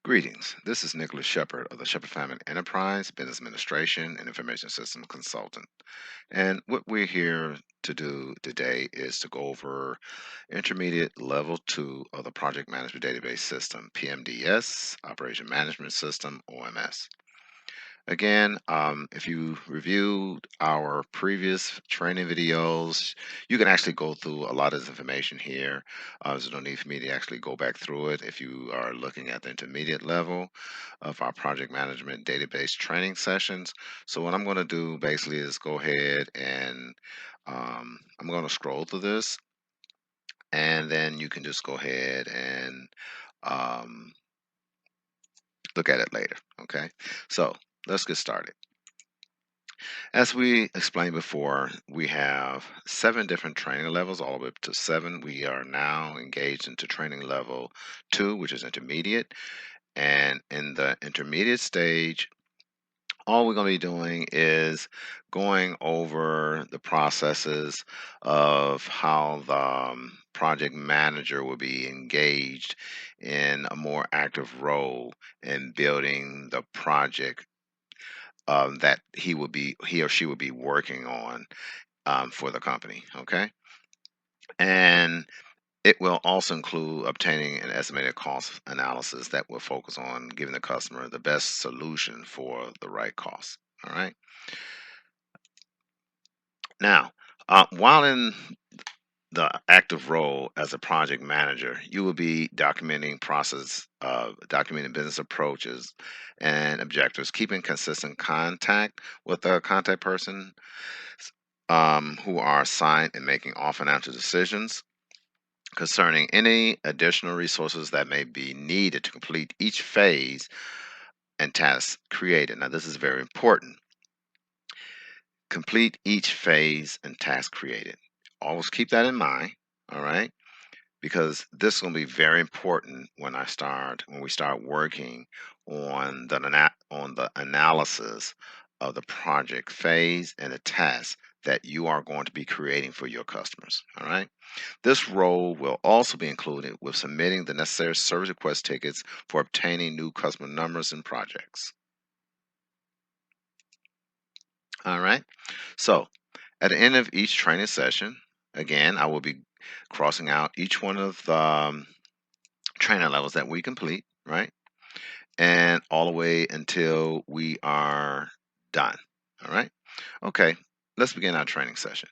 Greetings. This is Nicholas Shephard of the Shephard Family Enterprise, Business Administration, and Information Systems Consultant. And what we're here to do today is to go over Intermediate Level 2 of the Project Management Database System, PMDS, Operation Management System, OMS. Again, if you reviewed our previous training videos, you can actually go through a lot of this information here. There's no need for me to actually go back through it if you are looking at the intermediate level of our project management database training sessions. So what I'm going to do basically is go ahead and I'm going to scroll through this, and then you can just go ahead and um, look at it later. Okay, so let's get started. As we explained before, we have 7 different training levels, all the way up to 7. We are now engaged into training level 2, which is intermediate. And in the intermediate stage, all we're going to be doing is going over the processes of how the project manager will be engaged in a more active role in building the project that he or she will be working on for the company. Okay, and it will also include obtaining an estimated cost analysis that will focus on giving the customer the best solution for the right cost. All right. Now, while in the active role as a project manager, you will be documenting business approaches and objectives, keeping consistent contact with the contact person who are assigned and making all financial decisions concerning any additional resources that may be needed to complete each phase and task created. Now, this is very important. Complete each phase and task created. Always keep that in mind, all right? Because this is going to be very important when we start working on the analysis of the project phase and the tasks that you are going to be creating for your customers. All right. This role will also be included with submitting the necessary service request tickets for obtaining new customer numbers and projects. All right. So at the end of each training session, again, I will be crossing out each one of the training levels that we complete, right? And all the way until we are done. All right. Okay. Let's begin our training session.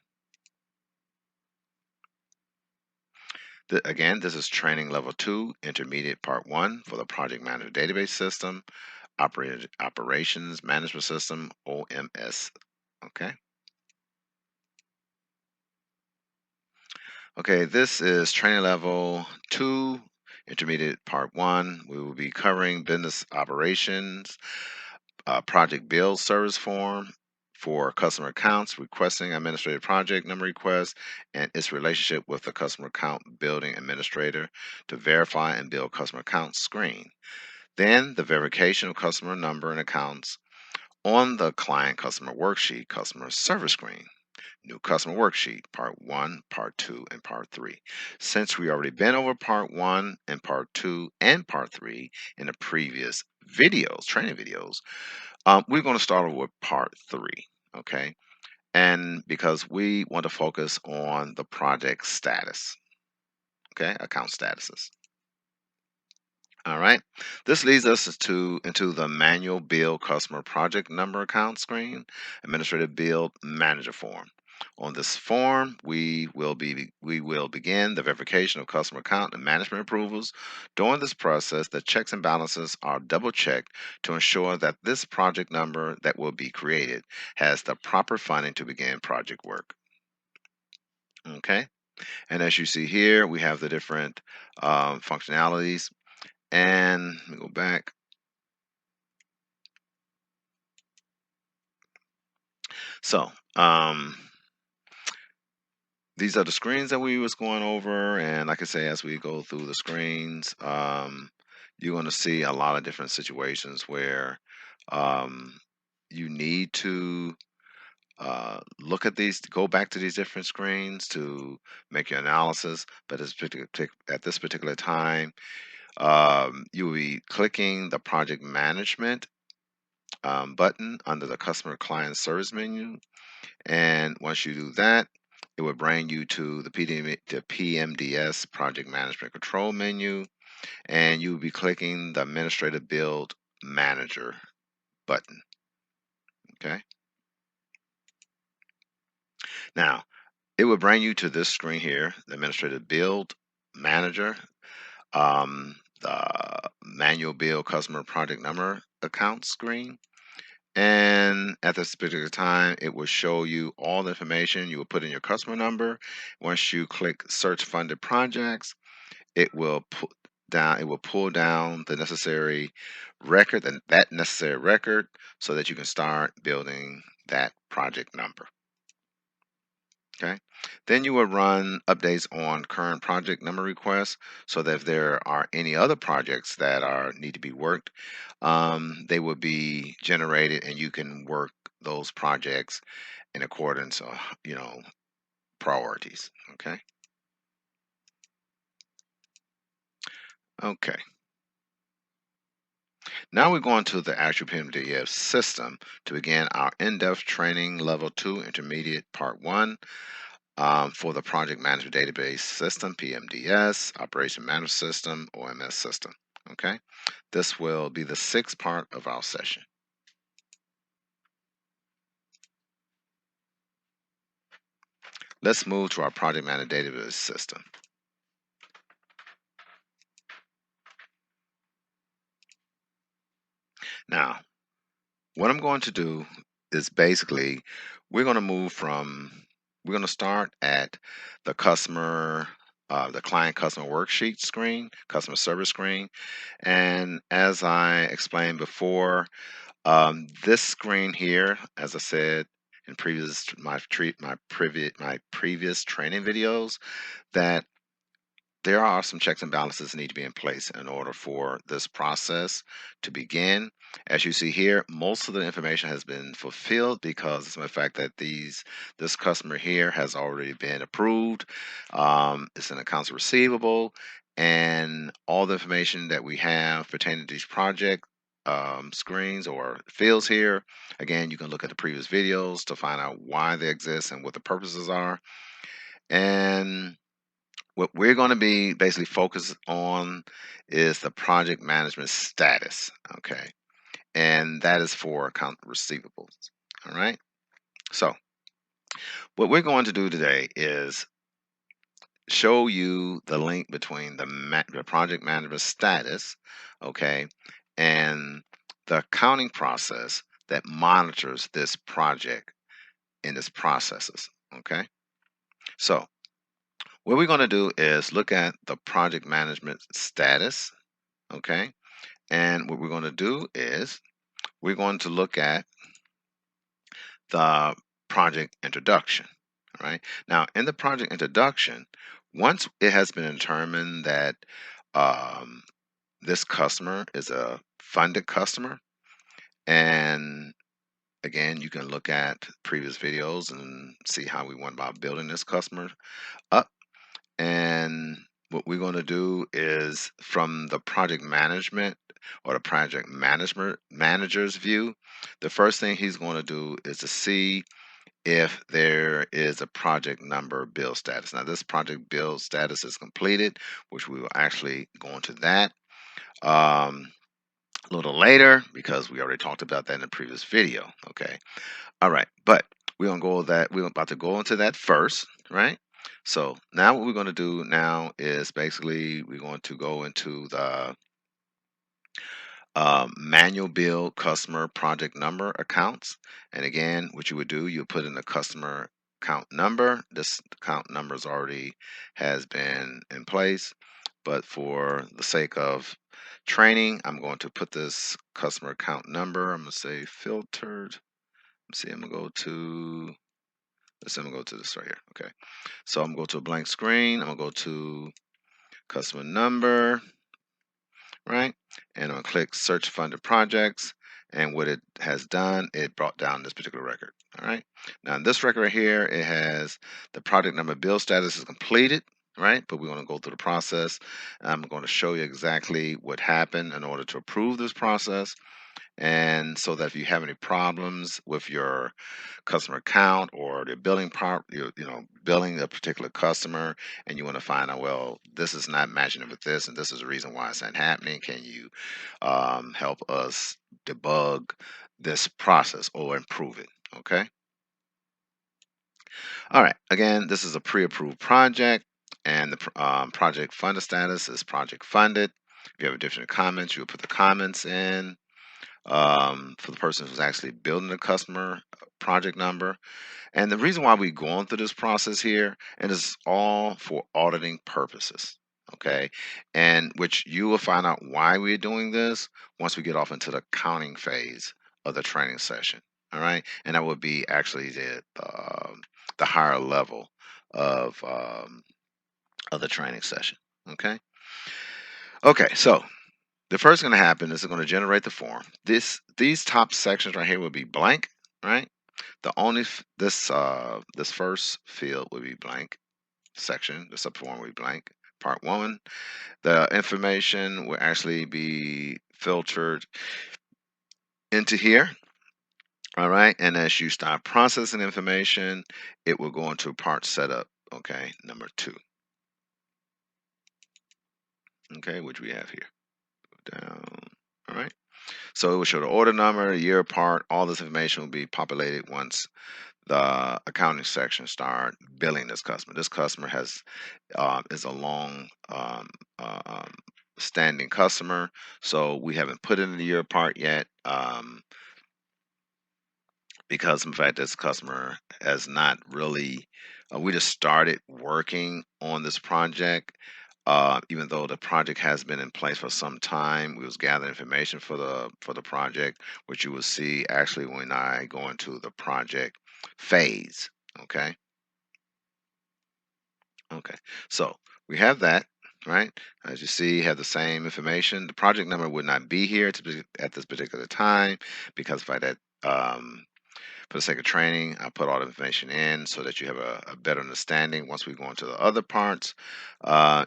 Again, this is training level 2, intermediate part 1 for the project manager database system, operations management system, OMS. Okay. Okay, this is training level 2, intermediate part 1. We will be covering business operations, project build service form for customer accounts, requesting administrative project number request, and its relationship with the customer account building administrator to verify and build customer accounts screen. Then the verification of customer number and accounts on the client customer worksheet, customer service screen. New customer worksheet, part 1, part 2, and part 3. Since we already been over part 1 and part 2 and part 3 in the previous videos, training videos, we're going to start over with part 3, okay? And because we want to focus on the project status, okay, account statuses. All right, this leads us into the manual bill customer project number account screen, administrative bill manager form. On this form, we will begin the verification of customer account and management approvals. During this process, the checks and balances are double checked to ensure that this project number that will be created has the proper funding to begin project work. Okay, and as you see here, we have the different functionalities. And let me go back. So these are the screens that we was going over, and like I say, as we go through the screens, you're going to see a lot of different situations where you need to look at these, go back to these different screens to make your analysis. But at this particular time, You will be clicking the project management button under the customer client service menu. And once you do that, it will bring you to the PMDS project management control menu. And you will be clicking the administrative build manager button. Okay. Now, it will bring you to this screen here, the administrative build manager, the manual bill customer project number account screen. And at this particular time, it will show you all the information. You will put in your customer number. Once you click search funded projects, it will pull down the necessary record, that necessary record, so that you can start building that project number. Okay. Then you will run updates on current project number requests, so that if there are any other projects that need to be worked, they will be generated and you can work those projects in accordance of, priorities. Okay. Okay. Now we're going to the actual PMDS system to begin our in-depth training level 2 intermediate part 1. For the Project Management Database System, PMDS, Operation Management System, OMS system. Okay, this will be the sixth part of our session. Let's move to our Project Management Database System. Now, what I'm going to do is basically we're going to start at the the client customer worksheet screen, customer service screen. And as I explained before, this screen here, as I said in my previous training videos, that there are some checks and balances that need to be in place in order for this process to begin. As you see here, most of the information has been fulfilled because of the fact that this customer here has already been approved. It's an accounts receivable, and all the information that we have pertaining to these project screens or fields here. Again, you can look at the previous videos to find out why they exist and what the purposes are. And what we're going to be basically focused on is the project management status, okay? And that is for account receivables, all right? So what we're going to do today is show you the link between the project management status, okay, and the accounting process that monitors this project and its processes, okay? So what we're going to do is look at the project management status, okay? And what we're going to do is we're going to look at the project introduction, all right? Now, in the project introduction, once it has been determined that um, this customer is a funded customer, and again, you can look at previous videos and see how we went about building this customer up. And what we're going to do is from the project management or the project management manager's view, the first thing he's going to do is to see if there is a project number build status. Now, this project build status is completed, which we will actually go into that a little later because we already talked about that in the previous video. Okay. All right. But we're going to go that. We're about to go into that first, right? So now what we're going to do now is basically we're going to go into the manual build customer project number accounts. And again, what you would do, you put in the customer account number. This account number already has been in place, but for the sake of training, I'm going to put this customer account number. I'm going to say filtered. Let's see, I'm going to go to, let's say I'm going to go to this right here. Okay. So I'm going to go to a blank screen. I'm going to go to customer number, right? And I'm going to click search funded projects. And what it has done, it brought down this particular record. All right. Now, in this record right here, it has the project number build status is completed. right? But we're going to go through the process. I'm going to show you exactly what happened in order to approve this process. And so that if you have any problems with your customer account or the billing billing a particular customer, and you want to find out, well, this is not matching it with this, and this is the reason why it's not happening. Can you help us debug this process or improve it? Okay. All right. Again, this is a pre-approved project, and the project funded status is project funded. If you have additional comments, you'll put the comments in. For the person who's actually building the customer project number. And the reason why we're going through this process here, and it's all for auditing purposes. Okay. And which you will find out why we're doing this once we get off into the counting phase of the training session. All right. And that would be actually the higher level of the training session. Okay. Okay. So the first going to happen is it's going to generate the form. These top sections right here will be blank, right? The only this first field will be blank. Section, the subform will be blank. Part 1, the information will actually be filtered into here. All right, and as you start processing information, it will go into part setup. Okay, number 2. Okay, which we have here. Go down. All right. So it will show the order number, the year part, all this information will be populated once the accounting section start billing this customer. This customer has is a long standing customer, so we haven't put in the year part yet because in fact this customer has not really. We just started working on this project. Even though the project has been in place for some time, we was gathering information for the project, which you will see actually when I go into the project phase. Okay. Okay. So we have that, right? As you see, have the same information. The project number would not be here at this particular time because by that for the sake of training, I put all the information in so that you have a better understanding. Once we go into the other parts,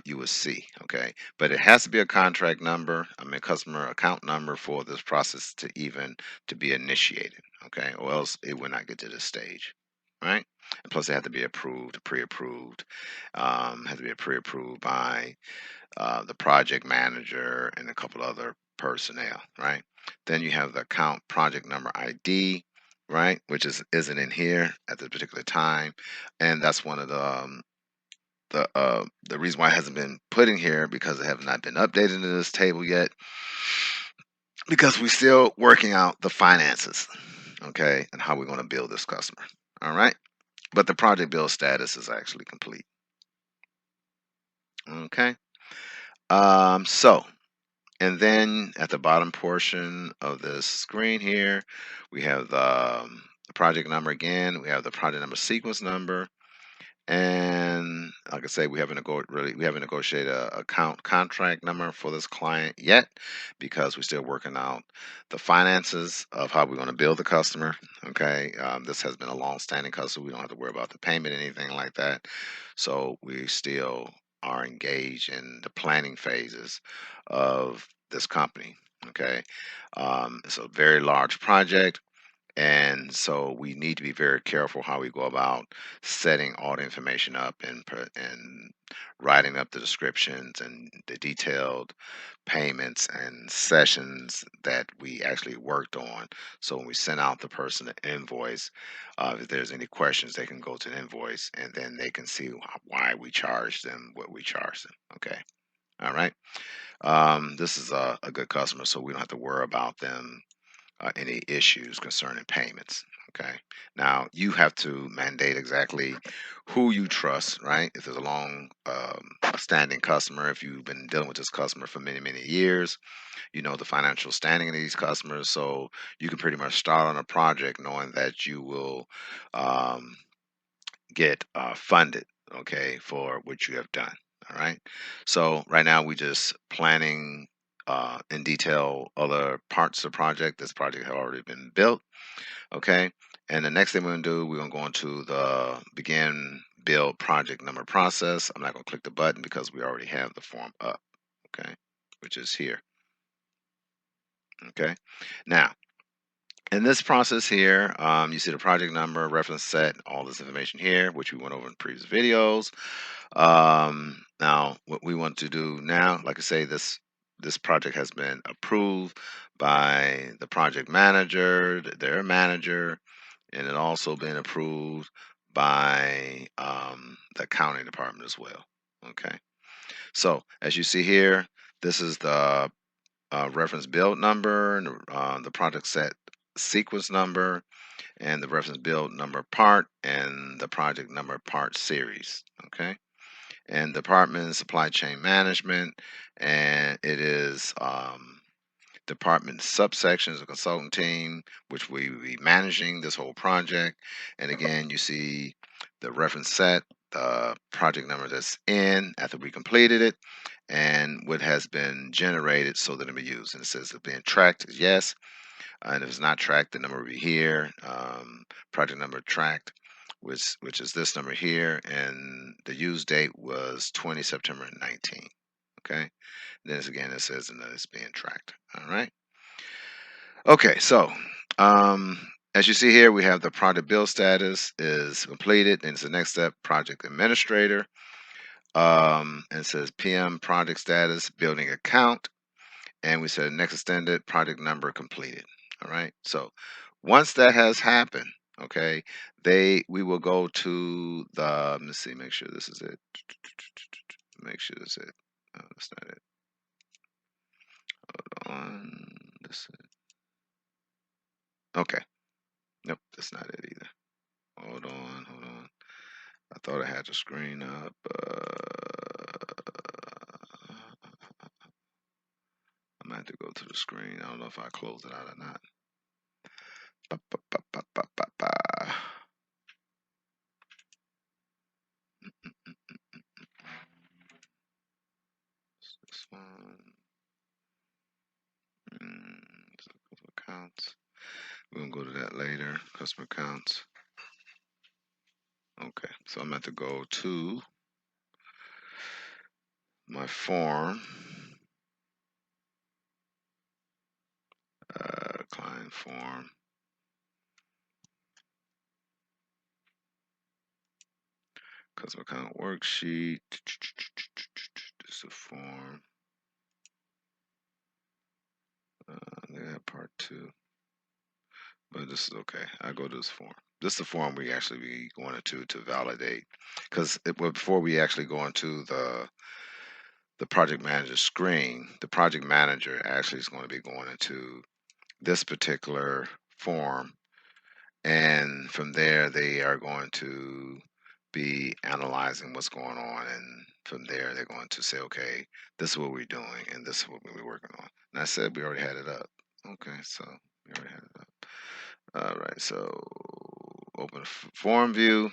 you will see, okay? But it has to be a contract number, customer account number for this process to be initiated, okay? Or else it will not get to this stage, right? And plus, it had to be approved, pre-approved, had to be pre-approved by the project manager and a couple other personnel, right? Then you have the account project number ID, right, which isn't in here at this particular time, and that's one of the reason why it hasn't been put in here because it have not been updated into this table yet because we're still working out the finances, okay, and how we're going to build this customer. All right, but the project build status is actually complete. Okay, so. And then at the bottom portion of this screen here, we have the project number again. We have the project number sequence number. And like I say, we haven't negotiated a account contract number for this client yet because we're still working out the finances of how we're going to bill the customer. Okay, this has been a long-standing customer. We don't have to worry about the payment, anything like that. So we still are engaged in the planning phases of this company. Okay, it's a very large project. And so we need to be very careful how we go about setting all the information up and writing up the descriptions and the detailed payments and sessions that we actually worked on. So when we send out the person the invoice, if there's any questions, they can go to the invoice and then they can see why we charge them what we charge them. Okay. All right. This is a good customer, so we don't have to worry about them any issues concerning payments. Okay. Now you have to mandate exactly who you trust, right? If there's a long standing customer, if you've been dealing with this customer for many, many years, you know the financial standing of these customers. So you can pretty much start on a project knowing that you will um, get funded, okay, for what you have done. All right. So right now we just planning in detail other parts of the project. This project has already been built. Okay. And the next thing we're gonna do, we're gonna go into the begin build project number process. I'm not going to click the button because we already have the form up, okay, which is here. Okay, now in this process here, you see the project number, reference set, all this information here, which we went over in previous videos. Now, what we want to do now, like I say, this project has been approved by the project manager, their manager, and it also been approved by the accounting department as well. Okay, so as you see here, this is the reference build number, and the project set sequence number, and the reference build number part, and the project number part series. Okay, and department supply chain management, and it is department subsections, a consultant team, which we will be managing this whole project. And again, you see the reference set, the project number that's in after we completed it, and what has been generated so that it be used. And it says it's being tracked, yes. And if it's not tracked, the number will be here. Project number tracked, which is this number here, and the use date was 20 September 19. Okay. Then again, it says that it's being tracked. All right. Okay, so as you see here, we have the project build status is completed, and it's the next step, project administrator. And it says PM project status, building account, and we said next extended project number completed. All right. So once that has happened, okay, we will go to the, let me see, make sure this is it. Make sure this is it. Oh, that's not it. Hold on. This is it. Okay. Nope, that's not it either. Hold on, hold on. I thought I had the screen up. I'm gonna have to go to the screen. I don't know if I close it out or not. Ba, ba, ba, ba, ba, ba, ba. This one. Customer accounts. We're gonna go to that later. Customer accounts. Okay, so I'm gonna have to go to my form. Client form. Customer account worksheet. This is a form. They have part 2. But this is okay. I go to this form. This is the form we actually be going into to validate, because before we actually go into the project manager screen, the project manager actually is going to be going into this particular form, and from there they are going to be analyzing what's going on, and from there they're going to say, okay, this is what we're doing, and this is what we're working on. And I said we already had it up. Okay, so we already had it up. All right, so open form view.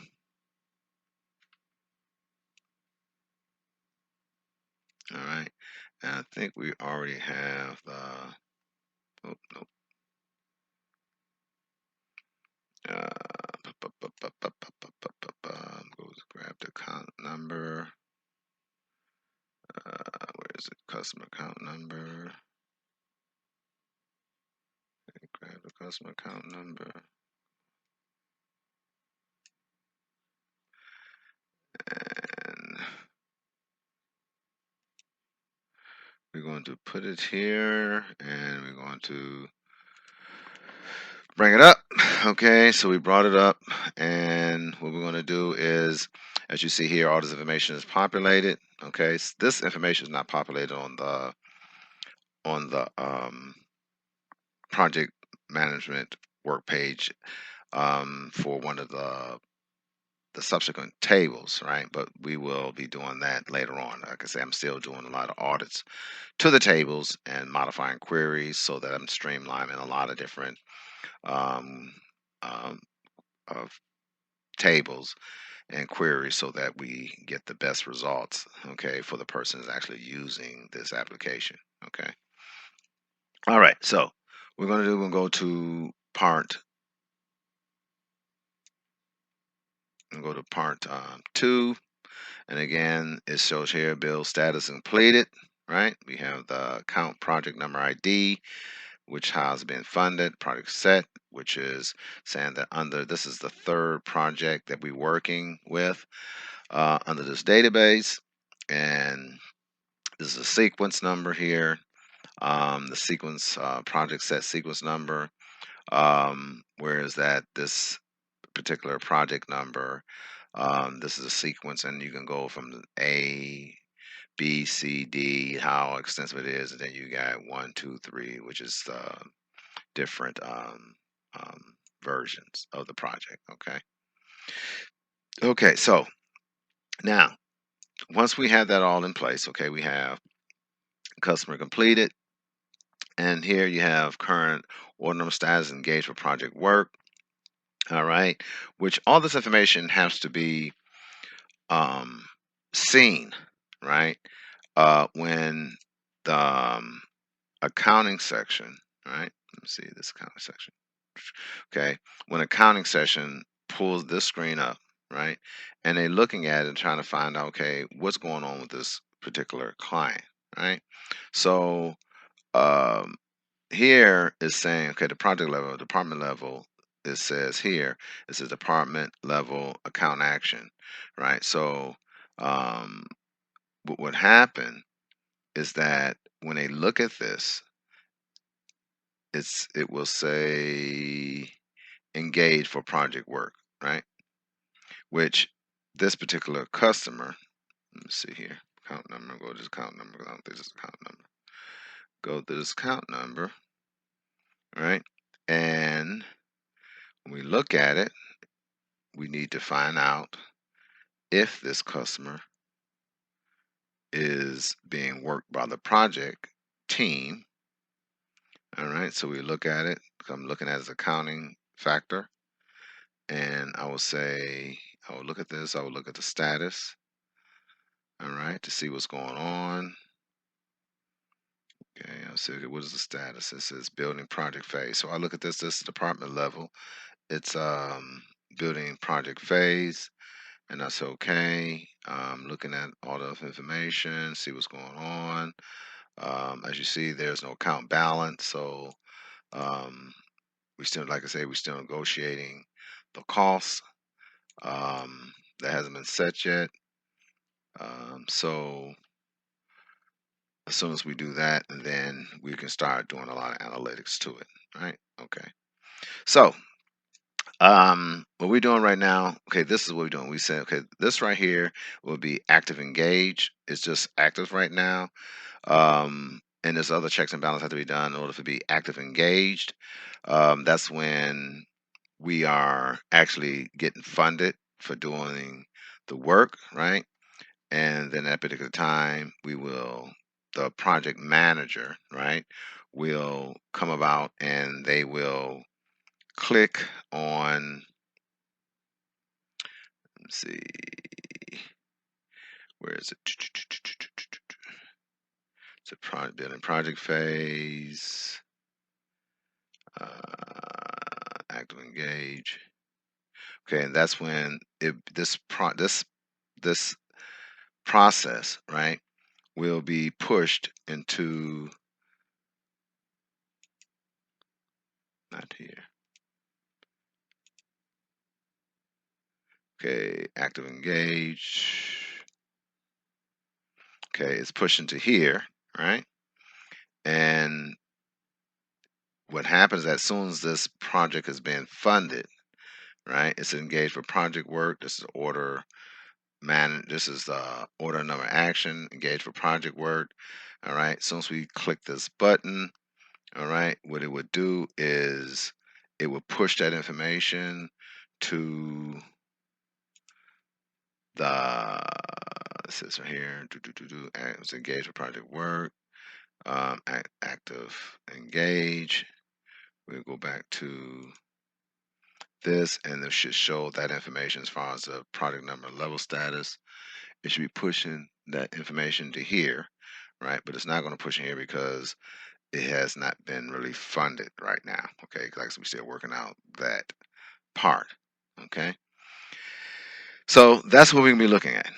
All right, and I think we already have the, oh, nope. Go grab the account number. Where is it? Customer account number. Grab the customer account number. And we're going to put it here, and we're going to bring it up. Okay, so we brought it up, and what we're going to do is, as you see here, all this information is populated. Okay, so this information is not populated on the project management work page for one of the subsequent tables, right? But we will be doing that later on. Like I say, I'm still doing a lot of audits to the tables and modifying queries so that I'm streamlining a lot of different um, of tables and queries so that we get the best results, okay, for the person who's actually using this application, okay. All right, so we're going to go to part and go to part 2. And again, it shows here bill status completed, right? We have the account project number ID, which has been funded, project set, which is saying that this is the third project that we're working with under this database. And this is a sequence number here, the sequence project set sequence number. Where is that? This particular project number. This is a sequence, and you can go from A, B, C, D, how extensive it is, and then you got 1, 2, 3, which is different versions of the project. Okay, so now once we have that all in place, okay, we have customer completed, and here you have current order number status engaged for project work. All right, which all this information has to be seen, right? When the accounting section, right? Let me see this accounting section. Okay, when accounting section pulls this screen up, right, and they're looking at it and trying to find out, okay, what's going on with this particular client, right? So here is saying, okay, the project level, department level, it says here, it's a department level account action, right? So what would happen is that when they look at this, it will say engage for project work, right? Which this particular customer, let me see here, account number, go to this account number, I don't think this is account number. Go to this account number, right? And when we look at it, we need to find out if this customer is being worked by the project team. All right, so we look at it. I'm looking at his accounting factor, and I will say, I will look at this. I will look at the status. All right, to see what's going on. Okay, I'll see, okay, what is the status? It says building project phase. So I look at this. This is department level. It's building project phase, and that's okay. Looking at all the information, see what's going on. As you see, there's no account balance, so we still, like I say, we're still negotiating the costs. That hasn't been set yet. So as soon as we do that, and then we can start doing a lot of analytics to it, right? Okay. So what we're doing right now, okay, this is what we're doing. We said, okay, this right here will be active engage. It's just active right now. And there's other checks and balances have to be done in order to be active engaged. That's when we are actually getting funded for doing the work, right? And then at a particular time, the project manager, right, will come about and they will click on, let's see, where is it? It's a building project phase, active engage. Okay, and that's when this process, right, will be pushed into, not here. Okay, active engage. Okay, it's pushed into here, right? And what happens as soon as this project has been funded, right? It's engaged for project work. This is this is the order number action, engaged for project work. All right. As soon as we click this button, all right, what it would do is it would push that information to the, it says right here, it's engaged with project work, active engage. We'll go back to this, and it should show that information as far as the product number level status. It should be pushing that information to here, right? But it's not going to push in here because it has not been really funded right now, okay? Because we're still working out that part, okay? So that's what we're going to be looking at.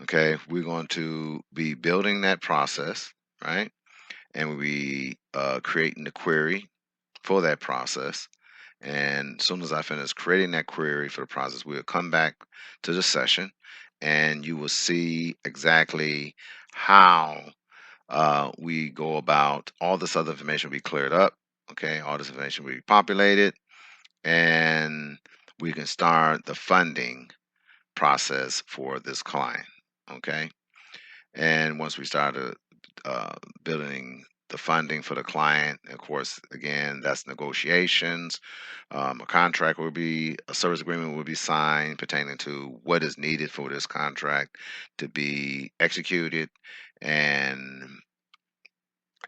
Okay, we're going to be building that process, right? And we'll be creating the query for that process. And as soon as I finish creating that query for the process, we'll come back to the session and you will see exactly how we go about all this other information will be cleared up. Okay, all this information will be populated and we can start the funding process for this client. Okay, and once we started building the funding for the client, of course, again, that's negotiations. A contract will be, a service agreement will be signed pertaining to what is needed for this contract to be executed. And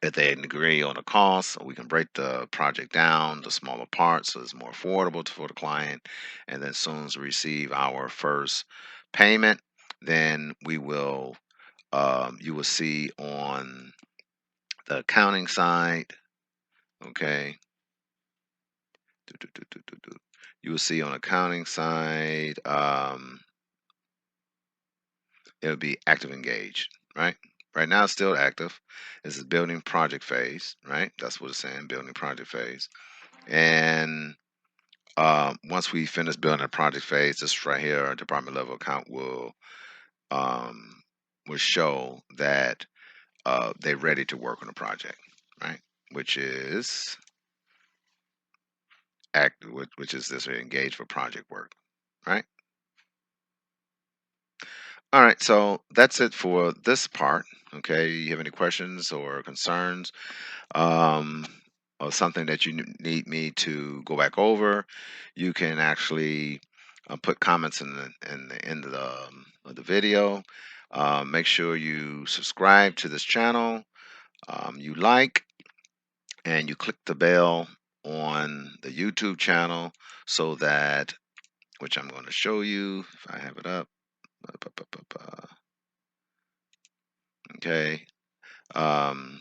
if they agree on a cost, we can break the project down to smaller parts so it's more affordable for the client. And then as soon as we receive our first payment, then we will, you will see on the accounting side, okay, you will see on accounting side, it'll be active engaged, right? Right now it's still active. This is building project phase, right? That's what it's saying, building project phase. And once we finish building a project phase, this right here, our department level account um, will show that they're ready to work on the project, right? Which is which is this engaged for project work, right? All right, so that's it for this part. Okay, you have any questions or concerns, um, or something that you need me to go back over? You can actually put comments in the end of the video. Make sure you subscribe to this channel. You like and you click the bell on the YouTube channel so that, which I'm going to show you if I have it up. Okay. Um,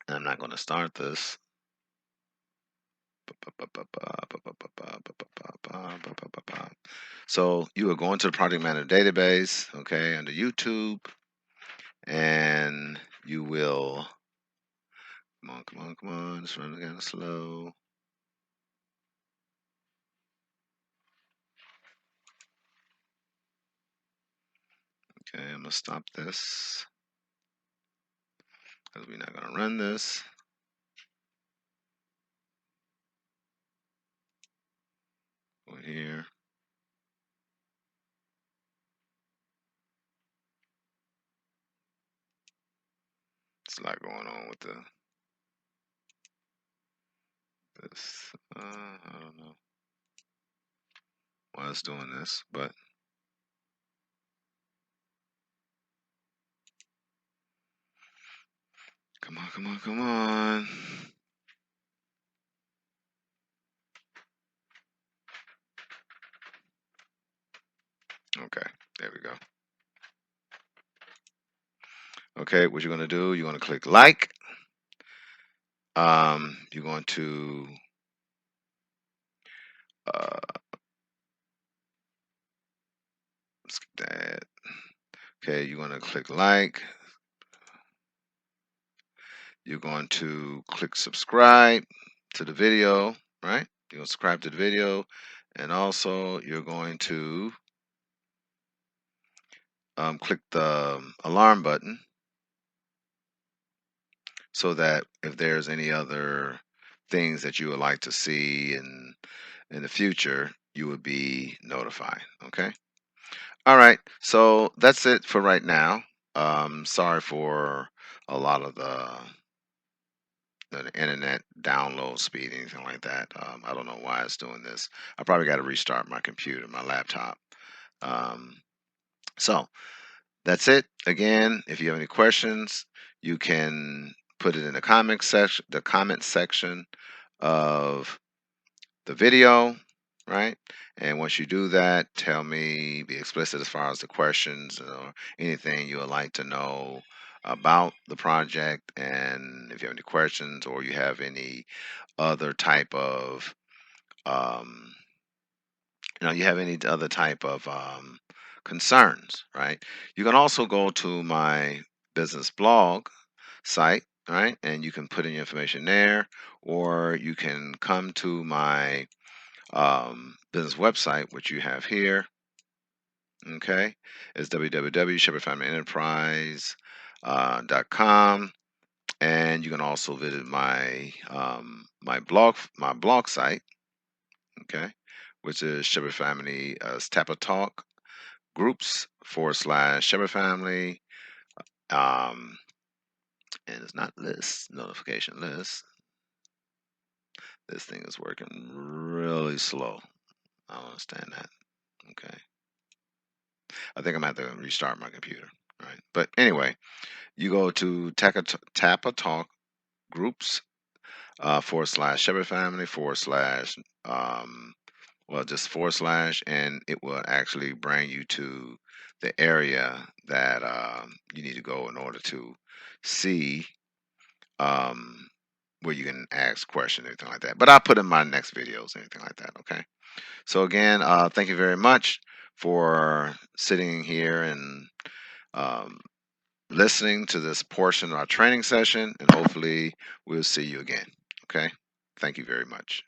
I'm not going to start this. So you are going to the project manager database, okay, under YouTube, and you will, come on, it's running kind of slow. Okay, I'm gonna stop this because we're not gonna run this. Go here. It's a lot going on with this. I don't know why it's doing this, but come on, come on, come on. Okay, there we go. Okay, what you're gonna do? You're gonna click like. You're going to skip that. Okay, you're going to click like. You're going to click subscribe to the video, right? You're going to subscribe to the video, and also you're going to click the alarm button so that if there's any other things that you would like to see in the future, you would be notified. Okay. All right. So that's it for right now. Sorry for a lot of the internet download speed, anything like that. I don't know why it's doing this. I probably got to restart my computer, my laptop. Um, so that's it. Again, if you have any questions, you can put it in the comment section of the video, right? And once you do that, tell me, be explicit as far as the questions or anything you would like to know about the project. And if you have any questions or you have any other type of um, you have any other type of concerns, right? You can also go to my business blog site, right? And you can put in your information there, or you can come to my business website, which you have here. Okay, it's www.shepherdfamilyenterprise.com, and you can also visit my blog site. Okay, which is Shepherd Family Tappa Talk groups / Shepherd Family. Um, and it's not list notification list. This thing is working really slow. I don't understand that. Okay, I think I'm gonna have to restart my computer. Right, but anyway, you go to Tappa Talk groups / Shepherd Family / well, just / and it will actually bring you to the area that you need to go in order to see um, where you can ask questions, anything like that. But I'll put in my next videos, anything like that. Okay. So again, thank you very much for sitting here and um, listening to this portion of our training session, and hopefully we'll see you again. Okay. Thank you very much.